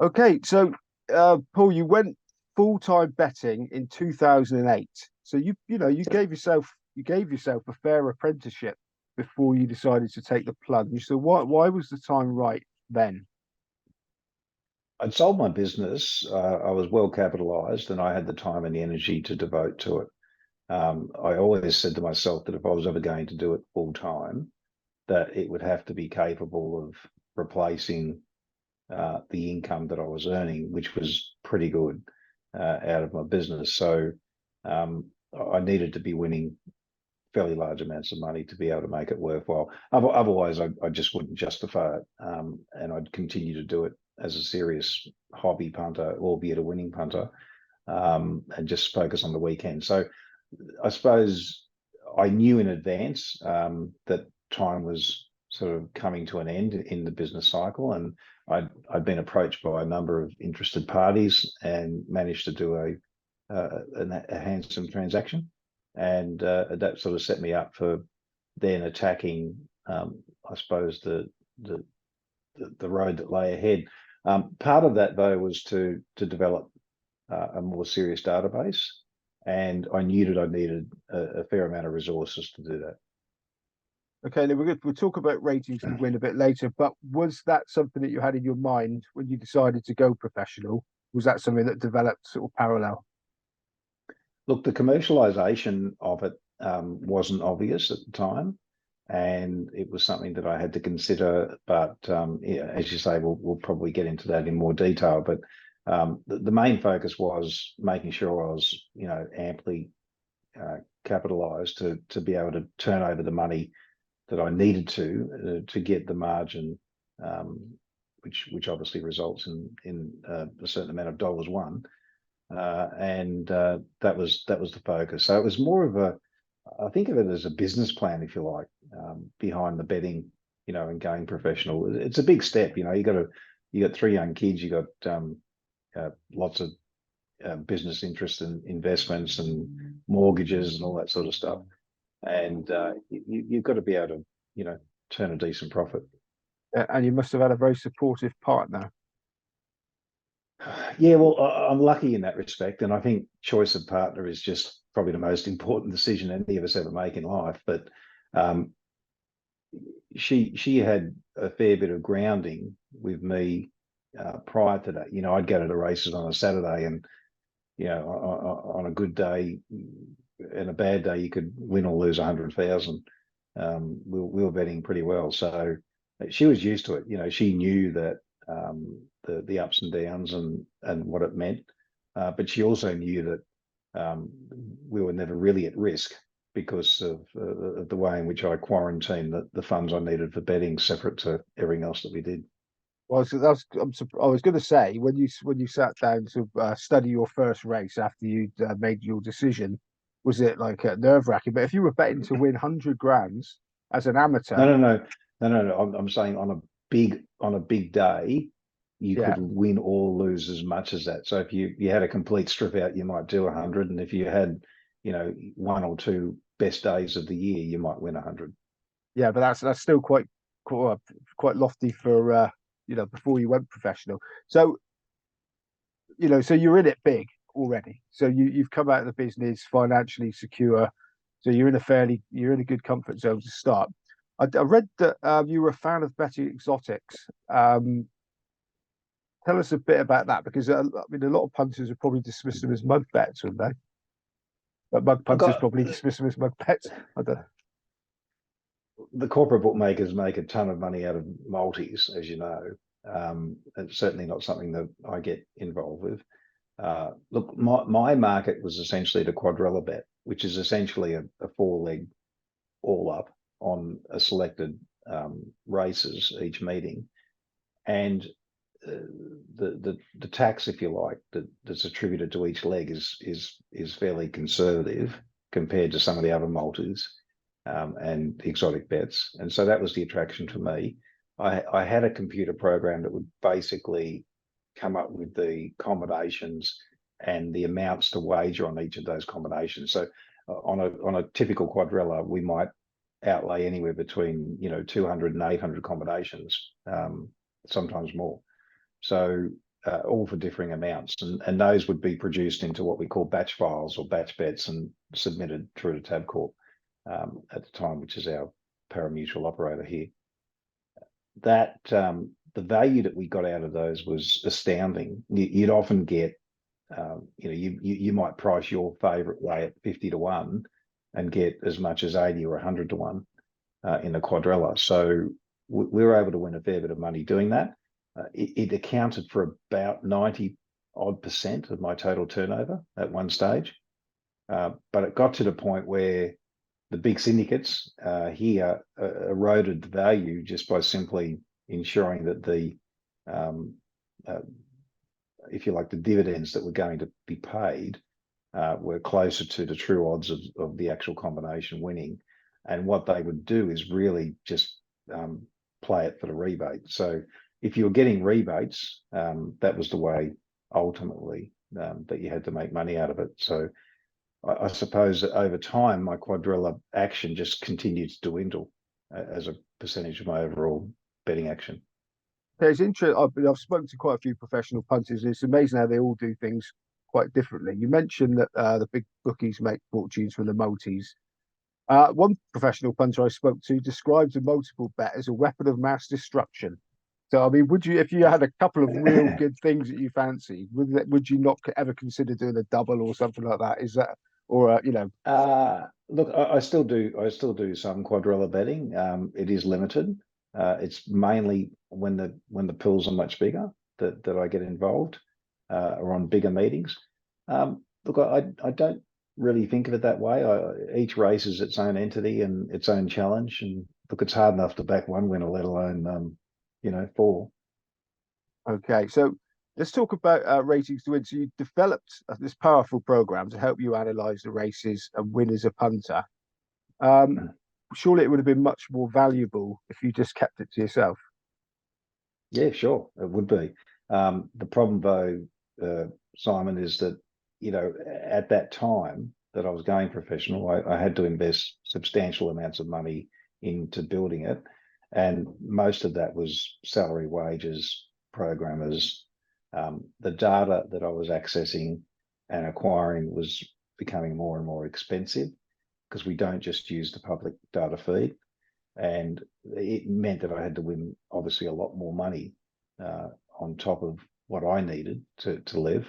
Okay, so Paul, you went full-time betting in 2008. So you gave yourself a fair apprenticeship before you decided to take the plunge. So why was the time right then? I'd sold my business. I was well capitalized and I had the time and the energy to devote to it. I always said to myself that if I was ever going to do it full time, that it would have to be capable of replacing the income that I was earning, which was pretty good out of my business. So um, I needed to be winning fairly large amounts of money to be able to make it worthwhile. Otherwise, I just wouldn't justify it, and I'd continue to do it as a serious hobby punter, albeit a winning punter, and just focus on the weekend. So I suppose I knew in advance that time was sort of coming to an end in the business cycle, and I'd been approached by a number of interested parties and managed to do a handsome transaction, and that sort of set me up for then attacking, I suppose, the road that lay ahead. Part of that though was to develop a more serious database, and I knew that I needed a fair amount of resources to do that. Okay, then we'll talk about ratings to win a bit later, but was that something that you had in your mind when you decided to go professional? Was that something that developed sort of parallel? Look, the commercialization of it wasn't obvious at the time, and it was something that I had to consider. But yeah, as you say, we'll probably get into that in more detail. But the main focus was making sure I was, amply capitalized to be able to turn over the money that I needed to get the margin, which obviously results in a certain amount of dollars won, and that was the focus. So it was more of I think of it as a business plan, if you like, behind the betting, and going professional. It's a big step, you got three young kids, you got lots of business interests and investments and mortgages and all that sort of stuff, and you've got to be able to, turn a decent profit. And you must have had a very supportive partner. Yeah, well, I'm lucky in that respect, and I think choice of partner is just probably the most important decision any of us ever make in life. But um, she had a fair bit of grounding with me prior to that. I'd go to the races on a Saturday, and on a good day and a bad day, you could win or lose 100,000. We were betting pretty well, so she was used to it. She knew that the ups and downs and what it meant, but she also knew that we were never really at risk because of the way in which I quarantined the funds I needed for betting separate to everything else that we did. Well, so I was going to say when you sat down to study your first race after you made your decision, was it like nerve-wracking? But if you were betting to win 100 grand as an amateur, No. I'm saying on a big day, you yeah, could win or lose as much as that. So if you had a complete strip out, you might do 100, and if you had, one or two best days of the year, you might win 100. yeah, but that's still quite lofty for before you went professional. So so you're in it big already. So you've come out of the business financially secure. So you're in a good comfort zone to start. I read that you were a fan of betting exotics. Tell us a bit about that because I mean a lot of punters would probably dismiss them as mug bets, wouldn't they? But mug I punters got probably dismiss them as mug bets. I don't know. The corporate bookmakers make a ton of money out of multis, as you know. It's certainly not something that I get involved with. Look, my market was essentially the quadrella bet, which is essentially a four-leg all up on a selected races each meeting, and the tax, if you like, that's attributed to each leg is fairly conservative compared to some of the other multis and exotic bets, and so that was the attraction for me. I had a computer program that would basically come up with the combinations and the amounts to wager on each of those combinations. So on a typical quadrella, we might outlay anywhere between 200 and 800 combinations, sometimes more. So all for differing amounts, and those would be produced into what we call batch files or batch bets and submitted through to Tabcorp at the time, which is our parimutuel operator here. That the value that we got out of those was astounding. You'd often get, you might price your favourite way at 50 to 1 and get as much as 80 or 100 to 1 in the quadrella. So we were able to win a fair bit of money doing that. It accounted for about 90% of my total turnover at one stage. But it got to the point where the big syndicates here eroded the value just by simply ensuring that the, if you like, the dividends that were going to be paid were closer to the true odds of the actual combination winning. And what they would do is really just play it for the rebate. So if you were getting rebates, that was the way ultimately that you had to make money out of it. So I suppose that over time, my quadrella action just continued to dwindle as a percentage of my overall betting action. It's interesting. I've spoken to quite a few professional punters. It's amazing how they all do things quite differently. You mentioned that the big bookies make fortunes from the multis. One professional punter I spoke to describes a multiple bet as a weapon of mass destruction. So, I mean, would you, if you had a couple of real good things that you fancy, would you not ever consider doing a double or something like that? Is that, or look, I still do some quadrella betting. It is limited. It's mainly when the pools are much bigger that I get involved, or on bigger meetings. Look, I don't really think of it that way. Each race is its own entity and its own challenge. And look, it's hard enough to back one winner, let alone 4. Okay, so let's talk about ratings to win. So you developed this powerful program to help you analyze the races and win as a punter. Surely it would have been much more valuable if you just kept it to yourself. Yeah, sure, it would be. The problem, though, Simon, is that at that time that I was going professional, I had to invest substantial amounts of money into building it, and most of that was salary, wages, programmers. The data that I was accessing and acquiring was becoming more and more expensive because we don't just use the public data feed, and it meant that I had to win obviously a lot more money on top of what I needed to live.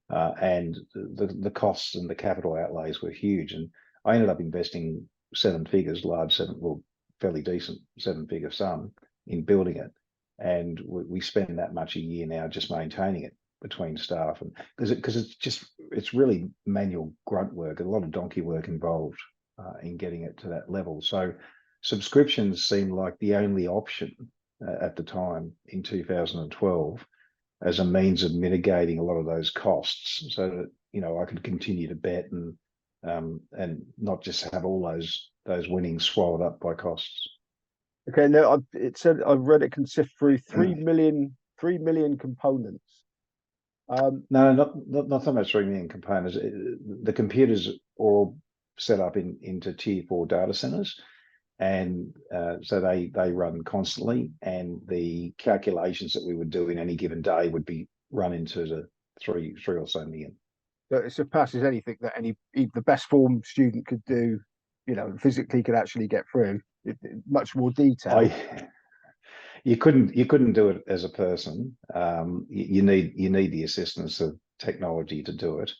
And the costs and the capital outlays were huge. And I ended up investing 7 figures, fairly decent 7-figure sum in building it. And we spend that much a year now just maintaining it between staff, and because it's really manual grunt work, a lot of donkey work involved in getting it to that level. So subscriptions seemed like the only option at the time in 2012 as a means of mitigating a lot of those costs, so that I could continue to bet and not just have all those winnings swallowed up by costs. Okay, no, it said I've read it can sift through 3 million components. No, not so much 3 million components. The computers are all set up into tier 4 data centers, and so they run constantly, and the calculations that we would do in any given day would be run into the 3 or so million. So it surpasses anything that the best form student could do, physically could actually get through. Much more detail. You couldn't do it as a person. You need the assistance of technology to do it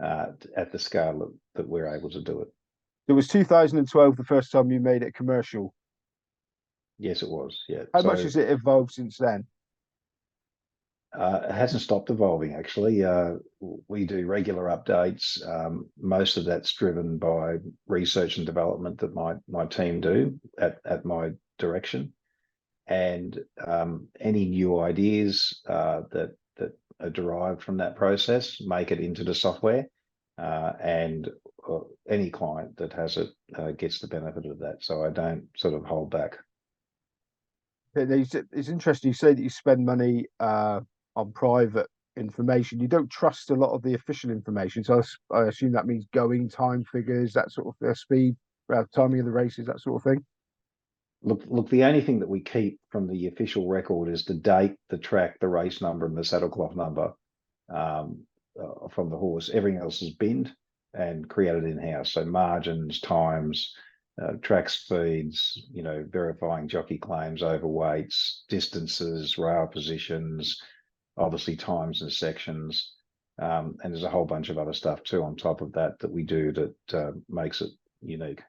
at the scale that we're able to do it. It was 2012 the first time you made it commercial. Yes, it was. Yeah. How much has it evolved since then? It hasn't stopped evolving, actually. We do regular updates. Most of that's driven by research and development that my team do at my direction, and any new ideas that are derived from that process make it into the software, and any client that has it gets the benefit of that. So I don't sort of hold back. It's interesting you say that you spend money on private information. You don't trust a lot of the official information, so I assume that means going time figures, that sort of speed, timing of the races, that sort of thing. Look. The only thing that we keep from the official record is the date, the track, the race number, and the saddlecloth number from the horse. Everything else is binned and created in house. So margins, times, track speeds, verifying jockey claims, overweights, distances, rail positions, obviously times and sections. And there's a whole bunch of other stuff too on top of that we do that makes it unique.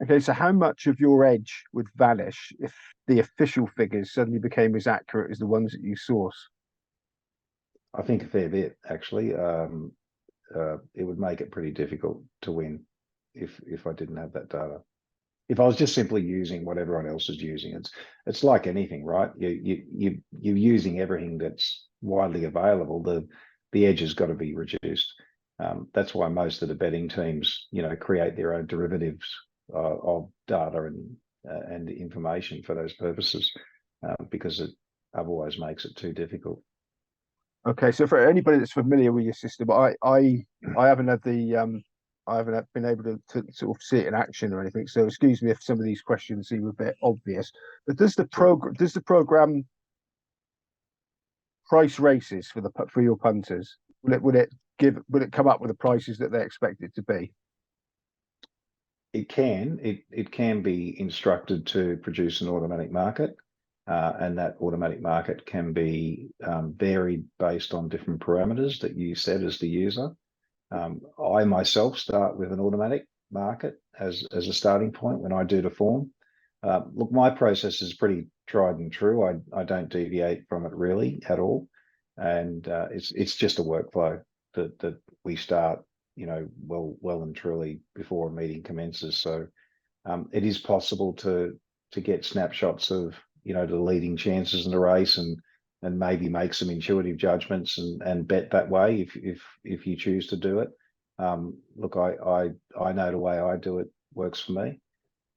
Okay, so how much of your edge would vanish if the official figures suddenly became as accurate as the ones that you source? I think a fair bit, actually. It would make it pretty difficult to win if I didn't have that data. If I was just simply using what everyone else is using, it's like anything, right? You're using everything that's widely available. The edge has got to be reduced. That's why most of the betting teams, create their own derivatives of data and information for those purposes, because it otherwise makes it too difficult. Okay, so for anybody that's familiar with your system, I haven't had the I haven't been able to sort of see it in action or anything. So excuse me if some of these questions seem a bit obvious. But does the program price races for your punters? Would it come up with the prices that they expect it to be? It can be instructed to produce an automatic market, and that automatic market can be varied based on different parameters that you set as the user. I myself start with an automatic market as a starting point when I do the form. Look, my process is pretty tried and true. I don't deviate from it really at all, and it's just a workflow that we start, well and truly before a meeting commences. So it is possible to get snapshots of the leading chances in the race and maybe make some intuitive judgments and bet that way if you choose to do it. Look, I know the way I do it works for me.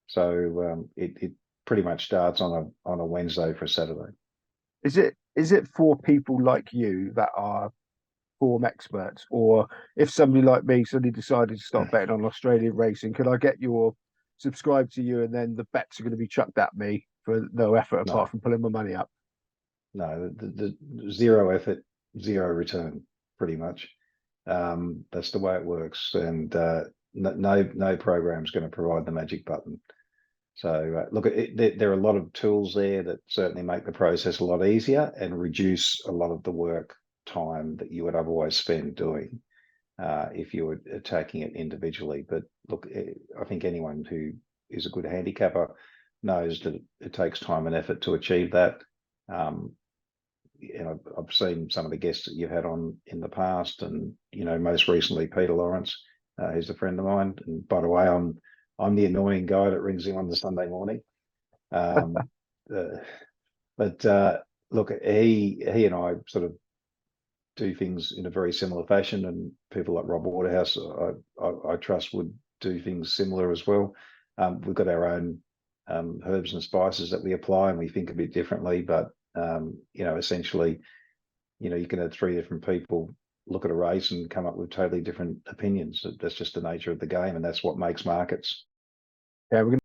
So it pretty much starts on a Wednesday for a Saturday. Is it for people like you that are form experts, or if somebody like me suddenly decided to start betting on Australian racing, could I get your subscribe to you and then the bets are going to be chucked at me for no effort No, apart from pulling my money up? no, the zero effort, zero return, pretty much. That's the way it works, and no program is going to provide the magic button. So look, there are a lot of tools there that certainly make the process a lot easier and reduce a lot of the work time that you would otherwise spend doing if you were attacking it individually. But look, I think anyone who is a good handicapper knows that it takes time and effort to achieve that. I've seen some of the guests that you've had on in the past, and most recently Peter Lawrence, who's a friend of mine. And by the way, I'm the annoying guy that rings him on the Sunday morning. But look, he and I sort of do things in a very similar fashion, and people like Rob Waterhouse, I trust, would do things similar as well. We've got our own herbs and spices that we apply, and we think a bit differently. But essentially, you can have three different people look at a race and come up with totally different opinions. That's just the nature of the game, and that's what makes markets. Yeah, we're going